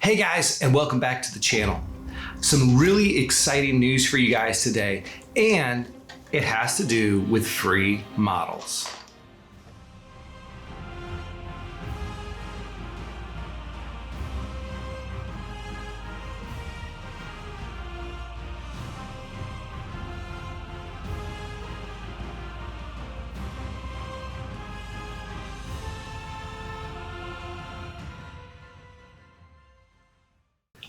Hey guys, and welcome back to the channel. Some really exciting news for you guys today, and it has to do with free models.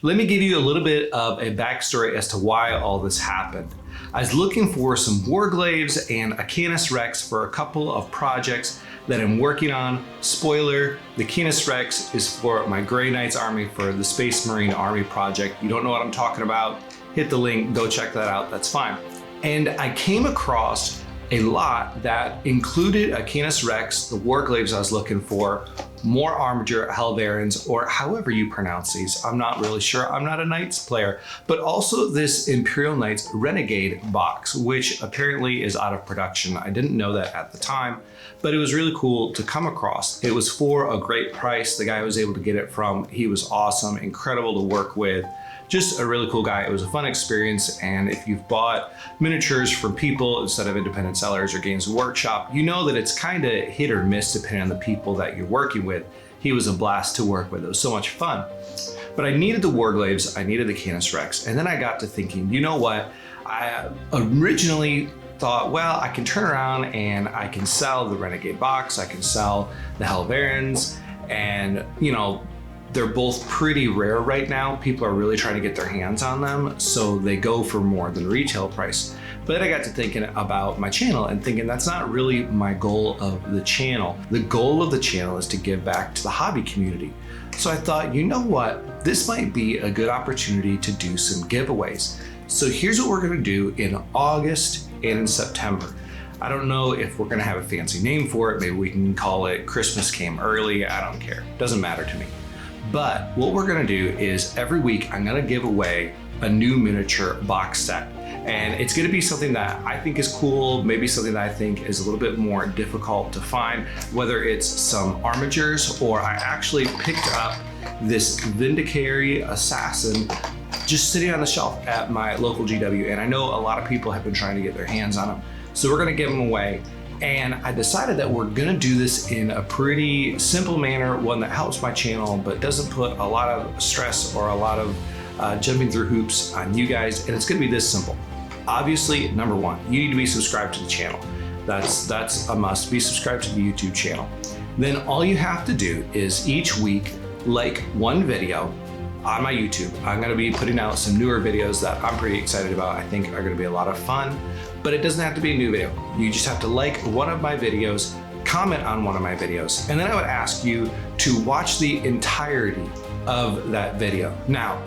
Let me give you a little bit of a backstory as to why all this happened. I was looking for some Warglaves and a Canis Rex for a couple of projects that I'm working on. Spoiler, the Canis Rex is for my Grey Knights army for the Space Marine Army project. You don't know what I'm talking about? Hit the link, go check that out, that's fine. And I came across a lot that included a Canis Rex, the Warglaves I was looking for, more Armiger Helverins, or however you pronounce these. I'm not really sure, I'm not a Knights player, but also this Imperial Knights Renegade box, which apparently is out of production. I didn't know that at the time, but it was really cool to come across. It was for a great price. The guy I was able to get it from, he was awesome, incredible to work with. Just a really cool guy. It was a fun experience, and if you've bought miniatures from people instead of independent sellers or Games Workshop, you know that it's kind of hit or miss depending on the people that you're working with. He was a blast to work with. It was so much fun. But I needed the Warglaves, I needed the Canis Rex, and then I got to thinking, you know what? I originally thought, well, I can turn around and I can sell the Renegade box, I can sell the Helverins, and you know, they're both pretty rare right now. People are really trying to get their hands on them, so they go for more than retail price. But I got to thinking about my channel and thinking that's not really my goal of the channel. The goal of the channel is to give back to the hobby community. So I thought, you know what? This might be a good opportunity to do some giveaways. So here's what we're gonna do in August and in September. I don't know if we're gonna have a fancy name for it. Maybe we can call it Christmas Came Early. I don't care, doesn't matter to me. But what we're gonna do is every week I'm gonna give away a new miniature box set. And it's gonna be something that I think is cool, maybe something that I think is a little bit more difficult to find, whether it's some Armigers or I actually picked up this Vindicare Assassin just sitting on the shelf at my local GW. And I know a lot of people have been trying to get their hands on them. So we're gonna give them away. And I decided that we're gonna do this in a pretty simple manner, one that helps my channel, but doesn't put a lot of stress or a lot of jumping through hoops on you guys. And it's gonna be this simple. Obviously, number one, you need to be subscribed to the channel. That's a must, be subscribed to the YouTube channel. Then all you have to do is each week, like one video on my YouTube. I'm gonna be putting out some newer videos that I'm pretty excited about. I think are gonna be a lot of fun, but it doesn't have to be a new video. You just have to like one of my videos, comment on one of my videos, and then I would ask you to watch the entirety of that video. Now,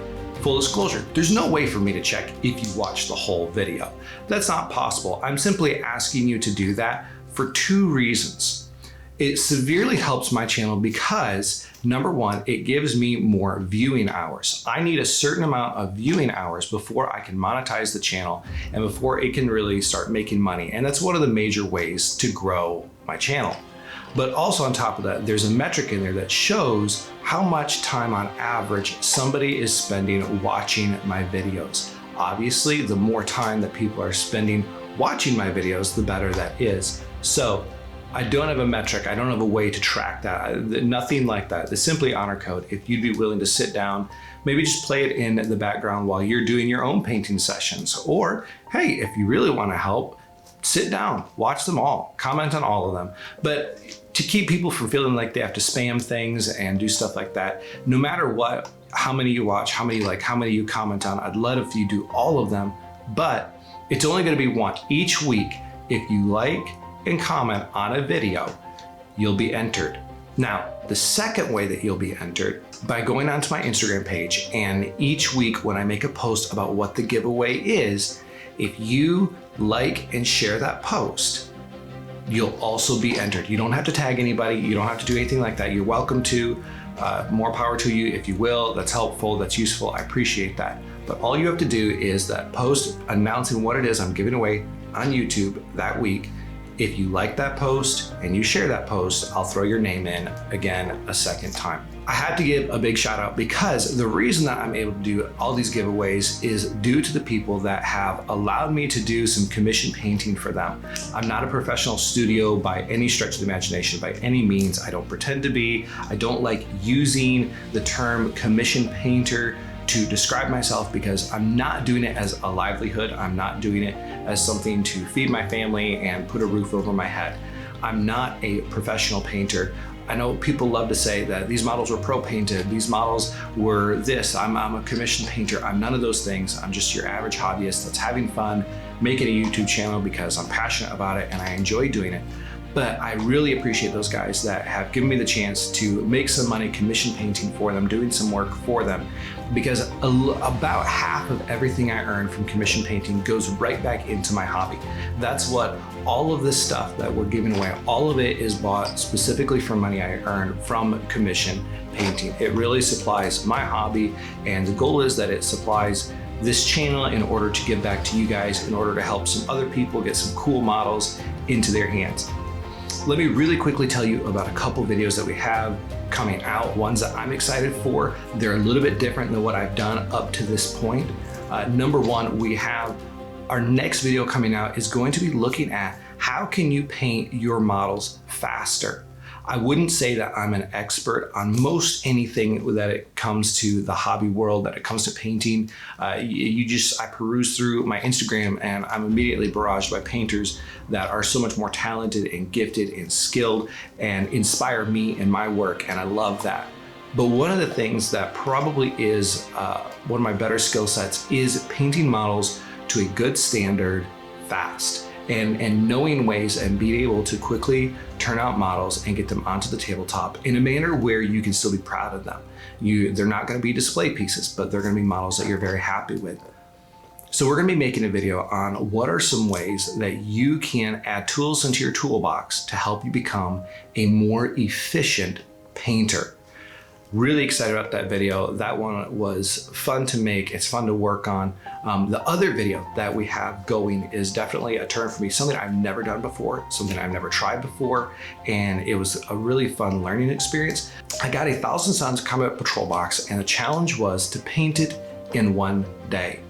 full disclosure, there's no way for me to check if you watch the whole video. That's not possible. I'm simply asking you to do that for two reasons. It severely helps my channel because, number one, it gives me more viewing hours. I need a certain amount of viewing hours before I can monetize the channel and before it can really start making money. And that's one of the major ways to grow my channel. But also on top of that, there's a metric in there that shows how much time on average somebody is spending watching my videos. Obviously, the more time that people are spending watching my videos, the better that is. So I don't have a metric. I don't have a way to track that. Nothing like that. It's simply honor code. If you'd be willing to sit down, maybe just play it in the background while you're doing your own painting sessions. Or, hey, if you really want to help, sit down, watch them all, comment on all of them. But to keep people from feeling like they have to spam things and do stuff like that, no matter what, how many you watch, how many like, how many you comment on, I'd love if you do all of them, but it's only gonna be one. Each week, if you like and comment on a video, you'll be entered. Now, the second way that you'll be entered by going onto my Instagram page, and each week when I make a post about what the giveaway is, if you like and share that post, you'll also be entered. You don't have to tag anybody. You don't have to do anything like that. You're welcome to. More power to you if you will. That's helpful, that's useful. I appreciate that. But all you have to do is that post announcing what it is I'm giving away on YouTube that week. If you like that post and you share that post, I'll throw your name in again a second time. I have to give a big shout out because the reason that I'm able to do all these giveaways is due to the people that have allowed me to do some commission painting for them. I'm not a professional studio by any stretch of the imagination, by any means. I don't pretend to be. I don't like using the term commission painter to describe myself because I'm not doing it as a livelihood. I'm not doing it as something to feed my family and put a roof over my head. I'm not a professional painter. I know people love to say that these models were pro painted, these models were this, I'm a commissioned painter. I'm none of those things. I'm just your average hobbyist that's having fun, making a YouTube channel because I'm passionate about it and I enjoy doing it. But I really appreciate those guys that have given me the chance to make some money commission painting for them, doing some work for them, because about half of everything I earn from commission painting goes right back into my hobby. That's what all of this stuff that we're giving away, all of it is bought specifically from money I earn from commission painting. It really supplies my hobby, and the goal is that it supplies this channel in order to give back to you guys, in order to help some other people get some cool models into their hands. Let me really quickly tell you about a couple videos that we have coming out, ones that I'm excited for. They're a little bit different than what I've done up to this point. Number one, we have our next video coming out is going to be looking at how can you paint your models faster. I wouldn't say that I'm an expert on most anything that it comes to the hobby world, that it comes to painting. I peruse through my Instagram and I'm immediately barraged by painters that are so much more talented and gifted and skilled and inspire me in my work, and I love that. But one of the things that probably is one of my better skill sets is painting models to a good standard fast. And knowing ways and being able to quickly turn out models and get them onto the tabletop in a manner where you can still be proud of them. They're not going to be display pieces, but they're going to be models that you're very happy with. So we're going to be making a video on what are some ways that you can add tools into your toolbox to help you become a more efficient painter. Really excited about that video. That one was fun to make. It's fun to work on. The other video that we have going is definitely a turn for me, something I've never done before, something I've never tried before, and it was a really fun learning experience. I got a 1,000 Suns Combat Patrol box, and the challenge was to paint it in one day.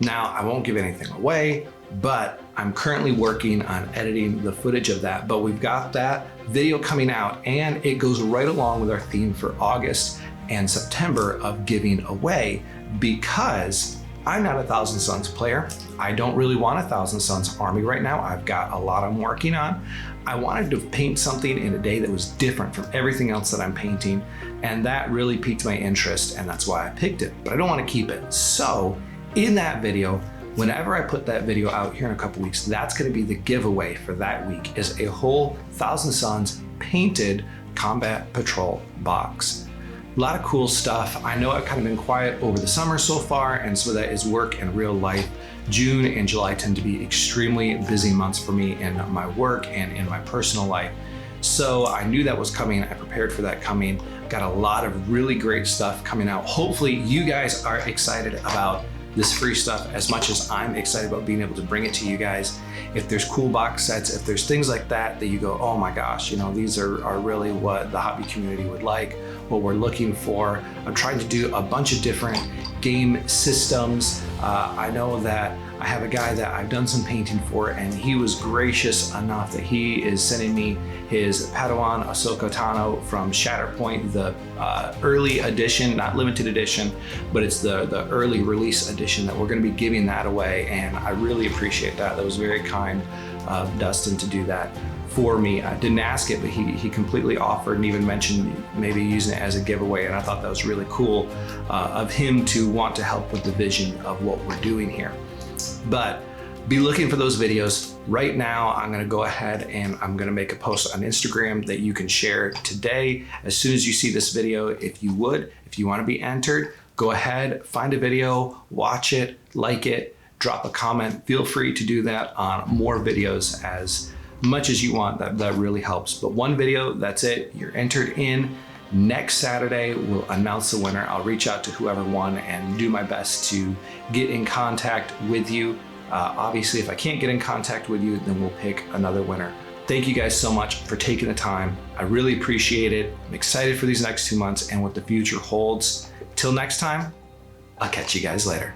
Now, I won't give anything away, but I'm currently working on editing the footage of that, but we've got that video coming out, and it goes right along with our theme for August and September of giving away, because I'm not a 1,000 Suns player. I don't really want a 1,000 Suns army right now. I've got a lot I'm working on. I wanted to paint something in a day that was different from everything else that I'm painting, and that really piqued my interest, and that's why I picked it, but I don't want to keep it. So in that video, whenever I put that video out here in a couple weeks, that's going to be the giveaway for that week, is a whole 1,000 Suns painted Combat Patrol box. A lot of cool stuff. I know I've kind of been quiet over the summer so far, and so that is work and real life. June and July tend to be extremely busy months for me in my work and in my personal life. So I knew that was coming. I prepared for that coming. Got a lot of really great stuff coming out. Hopefully you guys are excited about this free stuff as much as I'm excited about being able to bring it to you guys. If there's cool box sets, if there's things like that you go, oh my gosh, you know, these are really what the hobby community would like, what we're looking for. I'm trying to do a bunch of different game systems. I know that I have a guy that I've done some painting for, and he was gracious enough that he is sending me his Padawan Ahsoka Tano from Shatterpoint, the early edition, not limited edition, but it's the early release edition that we're going to be giving that away, and I really appreciate that. That was very kind of Dustin to do that for me. I didn't ask it, but he completely offered and even mentioned maybe using it as a giveaway, and I thought that was really cool of him to want to help with the vision of what we're doing here. But be looking for those videos. Right now, I'm gonna go ahead and I'm gonna make a post on Instagram that you can share today. As soon as you see this video, if you wanna be entered, go ahead, find a video, watch it, like it, drop a comment. Feel free to do that on more videos as much as you want. That really helps. But one video, that's it, you're entered in. Next Saturday, we'll announce the winner. I'll reach out to whoever won and do my best to get in contact with you. Obviously, if I can't get in contact with you, then we'll pick another winner. Thank you guys so much for taking the time. I really appreciate it. I'm excited for these next 2 months and what the future holds. Till next time, I'll catch you guys later.